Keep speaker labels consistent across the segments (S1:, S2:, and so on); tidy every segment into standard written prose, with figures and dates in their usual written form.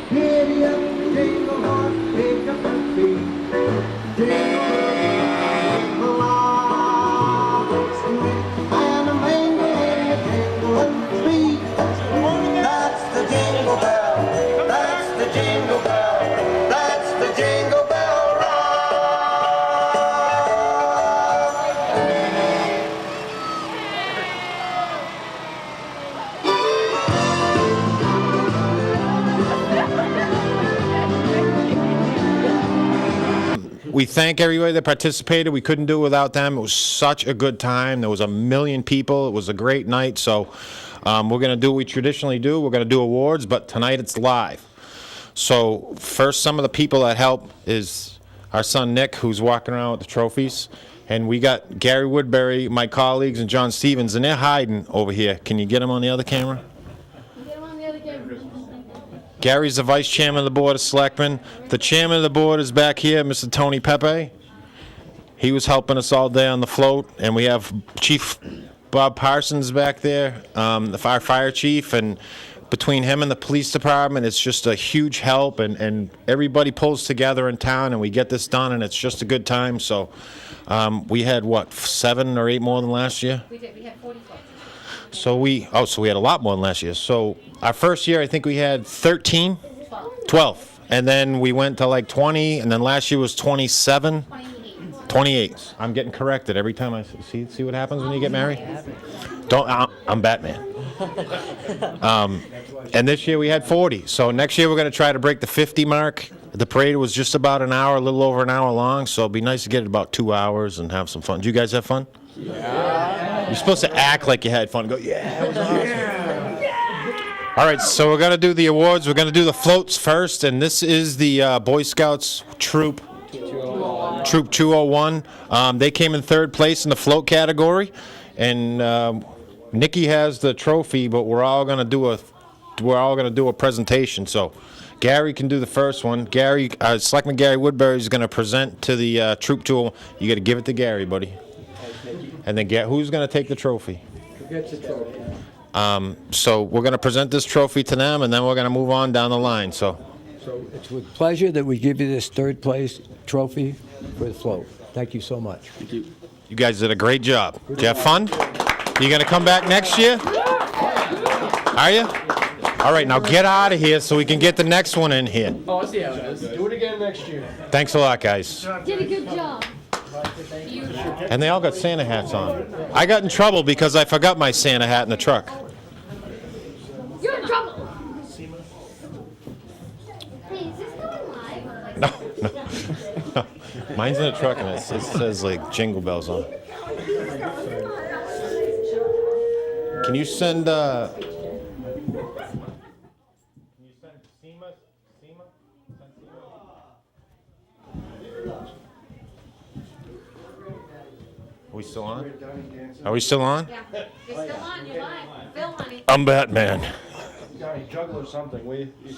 S1: Giddy up, jingle horse, pick up your feet. Jingle along sweet, and a mingle in the jingling feet. That's the jingle bell. That's the jingle bell. That's the jingle bell rock.
S2: We thank everybody that participated. We couldn't do it without them. It was such a good time. There was 1 million people. It was a great night. So we're going to do what we traditionally do. We're going to do awards, but tonight it's live. So first, some of the people that help is our son Nick, who's walking around with the trophies. And we got Gary Woodbury, my colleagues, and John Stevens, and they're hiding over here. Can you get them on the other camera? Gary's the vice chairman of the Board of Selectmen. The chairman of the board is back here, Mr. Tony Pepe. He was helping us all day on the float. And we have Chief Bob Parsons back there, the fire chief. And between him and the police department, it's just a huge help. And everybody pulls together in town, and we get this done, and it's just a good time. So we had, what, 7 or 8 more than last year?
S3: We did. We had 40 folks.
S2: So we had a lot more than last year. So our first year, I think we had 13? 12. And then we went to like 20, and then last year was 27? 28. I'm getting corrected every time I see what happens when you get married? I'm Batman. And this year we had 40. So next year we're going to try to break the 50 mark. The parade was just about an hour, a little over an hour long, so it'd be nice to get it about 2 hours and have some fun. Did you guys have fun? Yeah. You're supposed to act like you had fun. Go, yeah, it was awesome. Yeah. All right, so we're going to do the awards. We're going to do the floats first, and this is the Boy Scouts Troop 201. They came in 3rd place in the float category, and Nikki has the trophy, but we're all going to do a presentation. So Gary can do the first one. Selectman Gary Woodbury is going to present to the Troop 201. You got to give it to Gary, buddy. And then who's going to take the trophy?
S4: Who gets the trophy?
S2: So we're going to present this trophy to them, and then we're going to move on down the line. So
S4: It's with pleasure that we give you this 3rd place trophy for the float. Thank you so much.
S5: Thank you.
S2: you guys did a great job. Did you have fun? You going to come back next year? Are you? All right, now get out of here so we can get the next one in here.
S5: Oh, I see how it is.
S6: Do it again next year.
S2: Thanks a lot, guys.
S3: Did a good job.
S2: And they all got Santa hats on. I got in trouble because I forgot my Santa hat in the truck.
S3: You're in trouble.
S7: Hey, is this going live? Or like
S2: No. Mine's in the truck, and it says, like, Jingle Bells on it. Can you send, Are we still on? Are we still on?
S3: Yeah. You're still on. You're live. Phil, honey.
S2: I'm Batman.
S6: Johnny, juggle or something.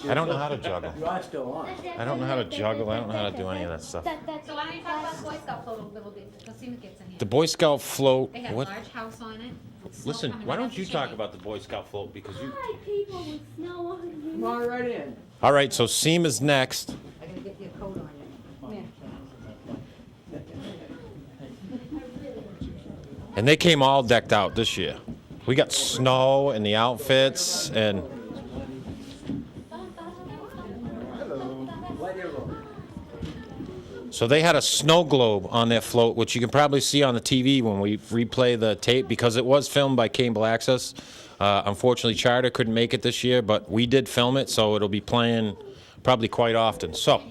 S2: I don't know how to juggle.
S4: You are still on.
S2: I don't know how to juggle. I don't know how to do any of that stuff.
S3: So why don't you talk about the Boy Scout float a little bit? Because Seema gets in here.
S2: The Boy Scout float.
S3: They had a
S2: What?
S3: large house on it. Snow
S2: Listen,
S3: coming
S2: why
S3: down
S2: don't
S3: the
S2: you talk
S3: chimney.
S2: about the Boy Scout float because you.
S7: hi, people with snow on you.
S4: Come on right in.
S2: All right, so Seema's next.
S3: I gotta get your coat on you. Come here.
S2: And they came all decked out this year. We got snow and the outfits and. So they had a snow globe on their float, which you can probably see on the TV when we replay the tape, because it was filmed by Cable Access. Unfortunately, Charter couldn't make it this year, but we did film it, so it'll be playing probably quite often. So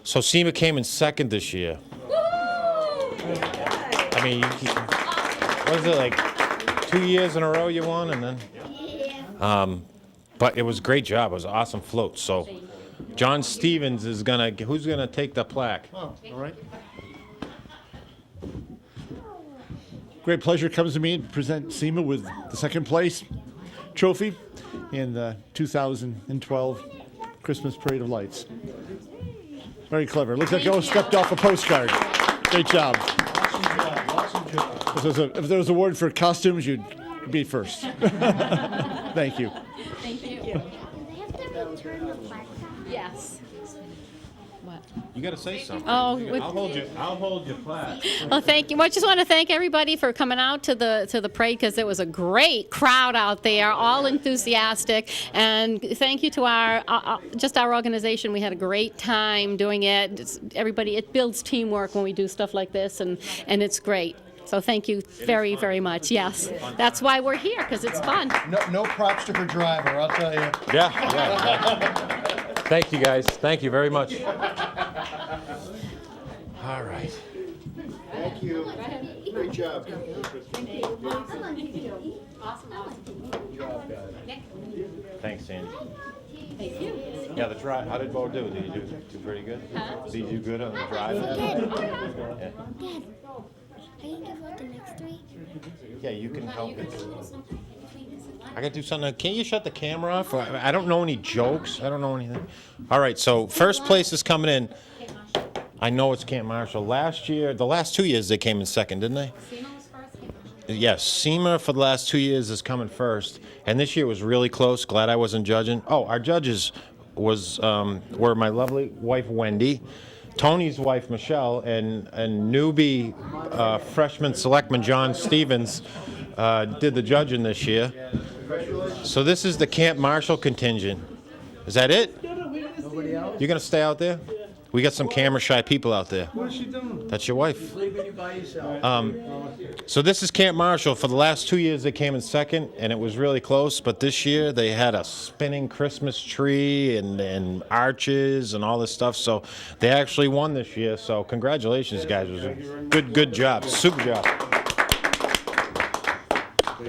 S2: Seema came in 2nd this year. I mean, what is it, like 2 years in a row you won, and then?
S7: Yeah.
S2: But it was a great job. It was an awesome float. So John Stevens is who's gonna take the plaque?
S6: Oh, all right. Great pleasure comes to me to present Seema with the 2nd place trophy in the 2012 Christmas Parade of Lights. Very clever. Looks like you all stepped off a postcard. Great job. If there was a award for costumes, you'd be first. Thank you.
S3: Thank you. Thank you.
S7: Do they have to return the plaque?
S3: Yes. What?
S2: You gotta say something.
S3: Oh,
S2: I'll hold your plaque.
S3: Well, thank you. Well, I just want to thank everybody for coming out to the parade because it was a great crowd out there, all enthusiastic. And thank you to our just our organization. We had a great time doing it. Everybody, it builds teamwork when we do stuff like this, and it's great. So thank you very, very much. Yes, that's why we're here because it's fun.
S5: No props to her driver, I'll tell you.
S2: Yeah. Thank you, guys. Thank you very much. All right.
S5: Thank you. Great job.
S2: Thanks, Sandy. Yeah, the drive. How did Bo do? Did you do pretty good? Did you do good on the drive? Yeah.
S7: Dad, I can give out the next three.
S2: Yeah, you can help it. I gotta do something. Can't you shut the camera off? I don't know any jokes. I don't know anything. All right, so first place is coming in. I know it's Camp Marshall. Last year, the last 2 years they came in second, didn't they?
S3: SEMA was first.
S2: Yes, SEMA for the last 2 years is coming first, and this year was really close. Glad I wasn't judging. Oh, our judges were my lovely wife Wendy, Tony's wife Michelle, and newbie freshman selectman John Stevens did the judging this year. So this is the Camp Marshall contingent. Is that it?
S4: Nobody else?
S2: You're gonna stay out there? We got some camera shy people out there.
S6: What is she doing?
S2: That's your wife.
S4: Leaving you by yourself.
S2: So this is Camp Marshall. For the last 2 years, they came in second, and it was really close. But this year, they had a spinning Christmas tree and arches and all this stuff. So they actually won this year. So congratulations, guys. It was a good job. Super job.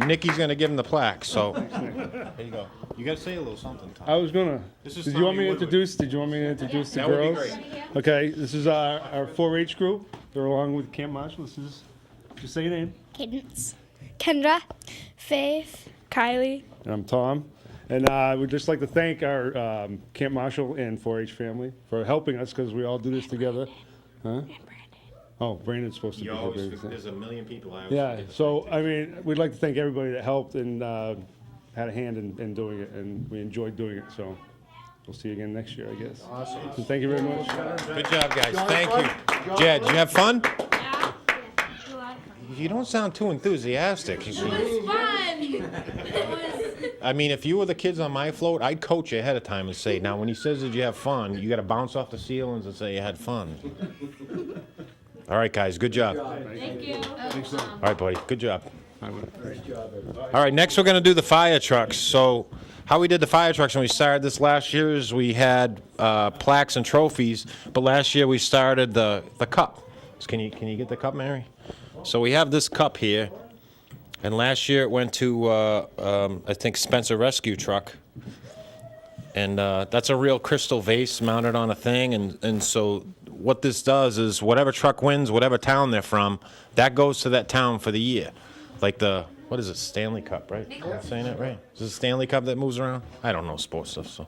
S2: Nikki's going to give him the plaque. So there you go. You got to say a little something, Tom.
S8: I was gonna.
S2: This is
S8: Did you want me to
S2: Tommy Woodward.
S8: introduce? Did you want me to introduce the
S2: That would be
S8: girls?
S2: great.
S8: Okay, this is our 4-H group. They're along with Camp Marshall. This is. Just say your name.
S7: Cadence.
S9: Kendra, Faith, Kylie.
S8: And I'm Tom, and we'd just like to thank our Camp Marshall and 4-H family for helping us because we all do this together. Huh?
S9: And Brandon.
S8: Oh, Brandon's supposed to be
S2: You
S8: here.
S2: always,
S8: Brandon's-
S2: there's a million people. I always
S8: Yeah.
S2: forget to
S8: So
S2: thank.
S8: I mean, we'd like to thank everybody that helped and had a hand in doing it, and we enjoyed doing it. So we'll see you again next year, I guess. Awesome. And thank you very much.
S2: Good job, guys. Thank you. Jed, did you have fun? You don't sound too enthusiastic. I mean, if you were the kids on my float, I'd coach you ahead of time and say, now when he says, did you have fun, you got to bounce off the ceilings and say you had fun. All right, guys, good job.
S3: Thank you.
S2: All right, buddy, good job. All right, next we're going to do the fire trucks. So how we did the fire trucks when we started this last year is we had plaques and trophies, but last year we started the cup. Can you get the cup, Mary? So we have this cup here, and last year it went to, I think, Spencer Rescue Truck. And that's a real crystal vase mounted on a thing, and so what this does is whatever truck wins, whatever town they're from, that goes to that town for the year. Like the, what is it, Stanley Cup, right? Am I saying that right? Is it Stanley Cup that moves around? I don't know sports stuff,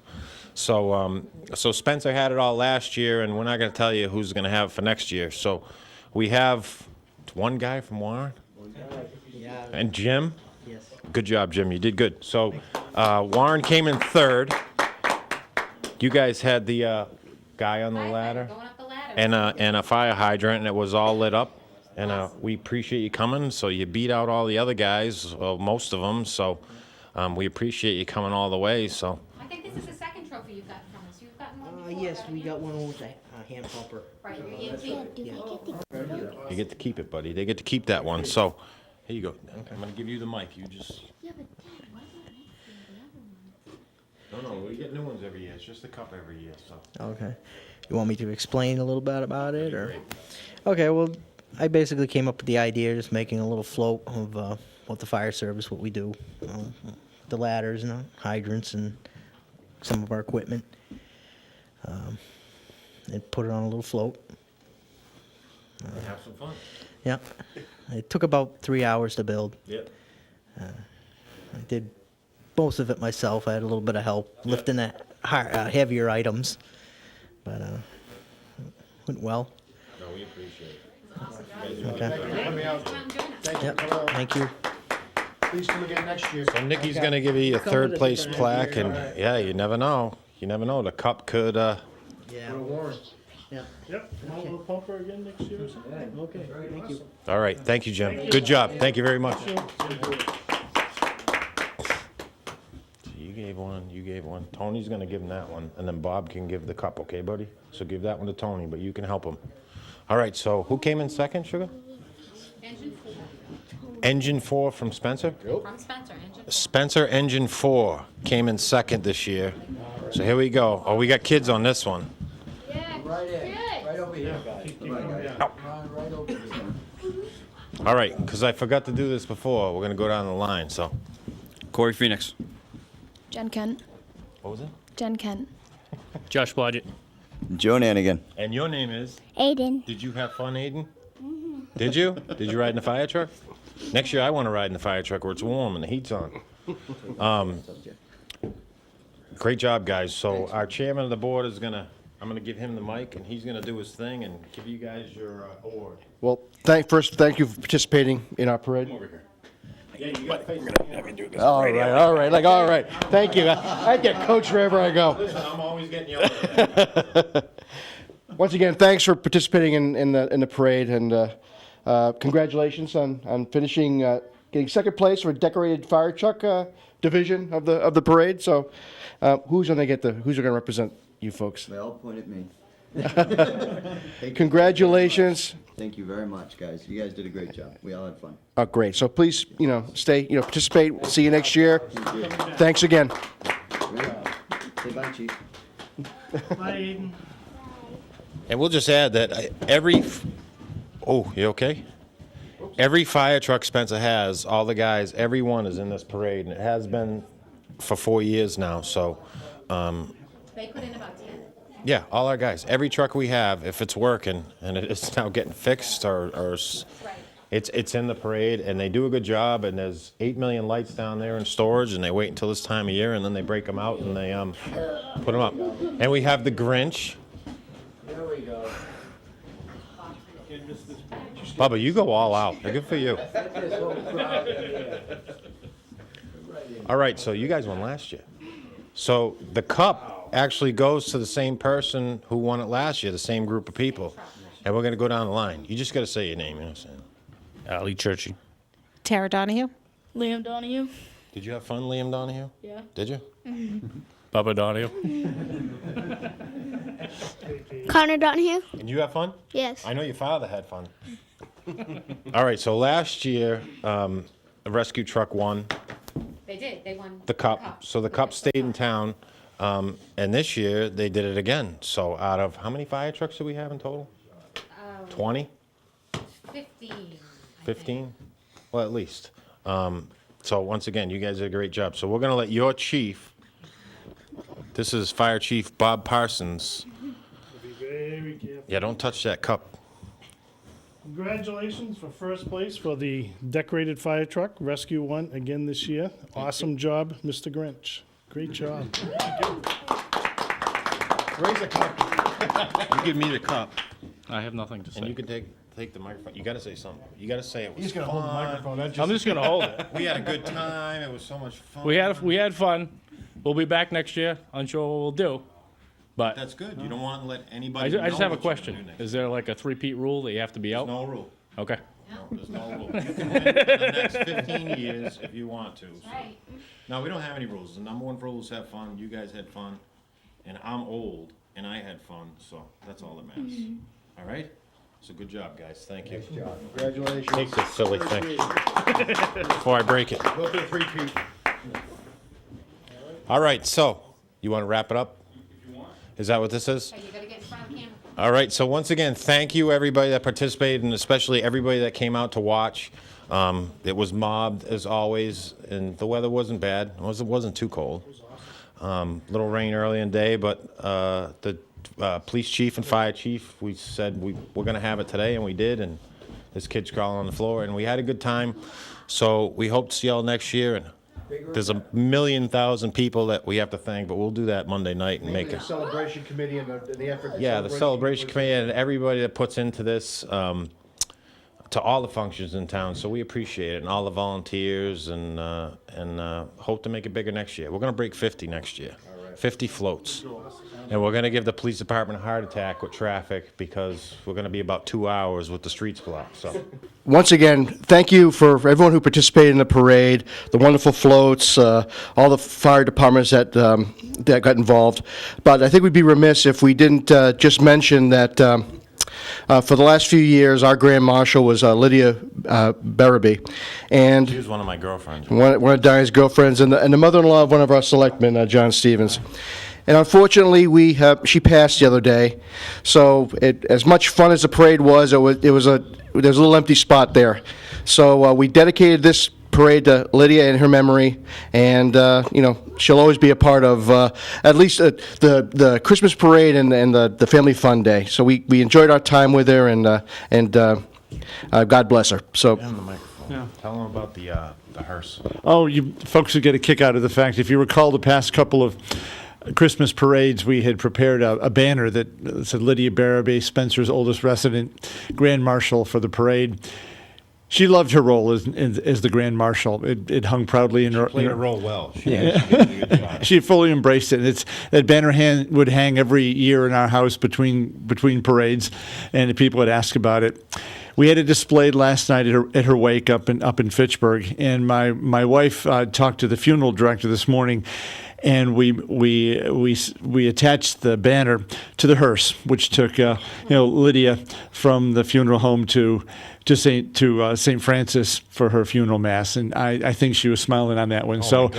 S2: so Spencer had it all last year, and we're not going to tell you who's going to have it for next year. So we have one guy from Warren, and Jim.
S10: Yes.
S2: Good job, Jim. You did good. So Warren came in third. You guys had the guy on the ladder
S3: Going up the ladder.
S2: and a fire hydrant, and it was all lit up. And we appreciate you coming. So you beat out all the other guys, well, most of them. So we appreciate you coming all the way. So
S3: I think this is the second trophy you've gotten from us. You've gotten one before.
S10: Yes, we got one with a hand pumper.
S3: Right, you're antique.
S7: Do we get the
S2: you get to keep it, buddy. They get to keep that one. So here you go. I'm gonna give you the mic. You just.
S7: Yeah, but Dad, why not?
S2: No, we get new ones every year. It's just the cup every year. So.
S10: Okay. You want me to explain a little bit about it, or? Okay, well, I basically came up with the idea, just making a little float of what the fire service, what we do, the ladders and hydrants and some of our equipment, and put it on a little float.
S2: Have some fun.
S10: Yeah. It took about 3 hours to build.
S2: Yep.
S10: I did most of it myself. I had a little bit of help lifting the heavier items, but went well.
S2: No, we appreciate it.
S10: Okay.
S3: Come on, join us.
S10: Yep. Thank you.
S5: Please come again next year.
S2: So Nikki's gonna give you a third place plaque, and yeah, you never know. You never know. The cup could.
S10: Yeah.
S8: Yep. Want a pumper again next year or something?
S10: Okay. Thank you.
S2: All right. Thank you, Jim. Good job. Thank you very much. You gave one. You gave one. Tony's gonna give him that one, and then Bob can give the cup. Okay, buddy? So give that one to Tony, but you can help him. All right. So who came in second, Sugar?
S3: Engine 4.
S2: Engine 4 from Spencer.
S3: From Spencer, Engine 4.
S2: Spencer Engine 4 came in second this year. So here we go. Oh, we got kids on this one.
S4: Right in. Right over here, guys. Right over here.
S2: All right, because I forgot to do this before. We're going to go down the line, so.
S11: Corey Phoenix.
S9: Jen Kent.
S2: What was it?
S9: Jen Kent.
S11: Josh Blodgett.
S12: Joe Nanigan.
S2: And your name is?
S7: Aiden.
S2: Did you have fun, Aiden? Did you? Did you ride in the fire truck? Next year I want to ride in the fire truck where it's warm and the heat's on. Great job, guys. So our chairman of the board is I'm gonna give him the mic, and he's gonna do his thing and give you guys your award.
S5: Well, first, thank you for participating in our parade.
S2: Over here. Yeah, you got to face
S5: All right. Like, all right. Thank you. I get coached wherever I go.
S2: Listen, I'm always getting yelled at.
S5: Once again, thanks for participating in the parade, and congratulations on finishing, getting second place for a decorated fire truck division of the parade. So, who's gonna represent you folks?
S12: They all point at me.
S5: Congratulations.
S12: Thank you very much, guys. You guys did a great job. We all had fun.
S5: Oh, great. So please, stay, participate. See you next year. Thanks again.
S12: Say bye, Chief.
S2: And we'll just add that oh, you okay? Every fire truck Spencer has, all the guys, everyone is in this parade, and it has been for 4 years now, so,
S3: They put in about 10.
S2: yeah, all our guys, every truck we have, if it's working, and it's now getting fixed, it's in the parade, and they do a good job, and there's 8 million lights down there in storage, and they wait until this time of year, and then they break them out, and they, put them up. And we have the Grinch.
S4: There we go.
S2: Bubba, you go all out. Good for you.
S4: Get this whole crowd here.
S2: All right, so you guys won last year. So the cup actually goes to the same person who won it last year, the same group of people. And we're going to go down the line. You just got to say your name, you know what I'm saying?
S11: Lee Churchy.
S9: Tara Donahue.
S7: Liam Donahue.
S2: Did you have fun, Liam Donahue?
S7: Yeah.
S2: Did you?
S11: Bubba Donahue.
S7: Connor Donahue.
S2: And you have fun?
S7: Yes.
S2: I know your father had fun. All right, so last year, the rescue truck won
S3: They did. They won
S2: the cup. So the cup stayed in town. And this year, they did it again. So out of, how many fire trucks do we have in total? 20?
S3: 15.
S2: 15? Well, at least. So once again, you guys did a great job. So we're going to let your chief, this is Fire Chief Bob Parsons.
S8: Be very careful.
S2: Yeah, don't touch that cup.
S8: Congratulations for first place for the decorated fire truck, Rescue 1, again this year. Awesome job, Mr. Grinch. Great job.
S5: Raise a cup.
S11: You give me the cup. I have nothing to say.
S2: And you can take the microphone. You got to say something. You got to say it was
S5: He's gonna hold the
S2: fun.
S5: microphone.
S11: I'm just going to hold it.
S2: We had a good time. It was so much fun.
S11: We had fun. We'll be back next year. Unsure what we'll do. But
S2: That's good. You don't want to let
S11: I
S2: anybody
S11: just, I just
S2: know
S11: have a
S2: what you're gonna
S11: question.
S2: do next.
S11: Is there like a 3-peat rule that you have to be out?
S2: No rule.
S11: Okay.
S2: No, there's no rule. You can win for the next 15 years if you want to. So.
S3: Right.
S2: No, we don't have any rules. The number one rule is have fun. You guys had fun. And I'm old, and I had fun. So that's all that matters. All right? So good job, guys. Thank you.
S5: Nice job. Congratulations.
S2: Take this silly thing before I break it.
S5: Go for the 3-peat.
S2: All right, so you want to wrap it up? Is that what this is?
S3: Okay, you got to get in front of the camera.
S2: All right, so once again, thank you everybody that participated, and especially everybody that came out to watch. It was mobbed as always, and the weather wasn't bad. It wasn't too cold. Little rain early in the day, but the police chief and fire chief, we said we're going to have it today, and we did, and this kid's crawling on the floor, and we had a good time. So we hope to see y'all next year, and there's 1,000,000 people that we have to thank, but we'll do that Monday night and make
S5: The
S2: it.
S5: celebration committee and the effort.
S2: Yeah, the celebration committee and everybody that puts into this. to all the functions in town, so we appreciate it, and all the volunteers, and hope to make it bigger next year. We're gonna break 50 next year. 50 floats. And we're gonna give the police department a heart attack with traffic, because we're gonna be about 2 hours with the streets blocked, so.
S5: Once again, thank you for everyone who participated in the parade, the wonderful floats, all the fire departments that got involved. But I think we'd be remiss if we didn't just mention that for the last few years, our Grand Marshal was Ledea Berube, and
S2: She was one of my girlfriends.
S5: one of Diane's girlfriends, and the mother-in-law of one of our selectmen, John Stevens. And unfortunately, she passed the other day. So as much fun as the parade was, there was a little empty spot there. So we dedicated this parade to Lydia in her memory, and she'll always be a part of at least the Christmas parade and the family fun day. So we enjoyed our time with her, and God bless her. So.
S2: Hand the microphone. Tell them about the hearse.
S6: Oh, you folks would get a kick out of the fact, if you recall the past couple of Christmas parades, we had prepared a banner that said Ledea Berube, Spencer's oldest resident, Grand Marshal for the parade. She loved her role as the Grand Marshal. It hung proudly in her.
S2: Played her role well.
S6: She fully embraced it. That banner would hang every year in our house between parades, and people would ask about it. We had it displayed last night at her wake up in Fitchburg, and my wife talked to the funeral director this morning, and we attached the banner to the hearse, which took Lydia from the funeral home to St. Francis for her funeral mass, and I think she was smiling on that one. So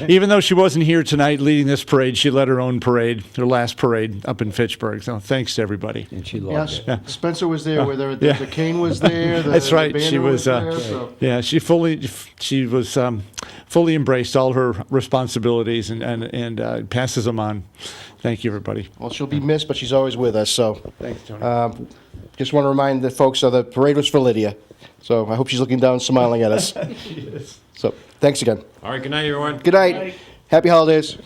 S6: even though she wasn't here tonight leading this parade, she led her own parade, her last parade up in Fitchburg. So thanks to everybody.
S4: And she loved it.
S5: Spencer was there, where the cane was there.
S6: That's right.
S5: The
S6: She
S5: banner
S6: was.
S5: there, so.
S6: Yeah, she fully embraced all her responsibilities and passes them on. Thank you, everybody.
S5: Well, she'll be missed, but she's always with us. So.
S6: Thanks, Tony.
S5: Just want to remind the folks the parade was for Lydia. So I hope she's looking down, smiling at us.
S6: She is.
S5: So thanks again.
S2: All right, good night, everyone.
S5: Good night. Happy holidays.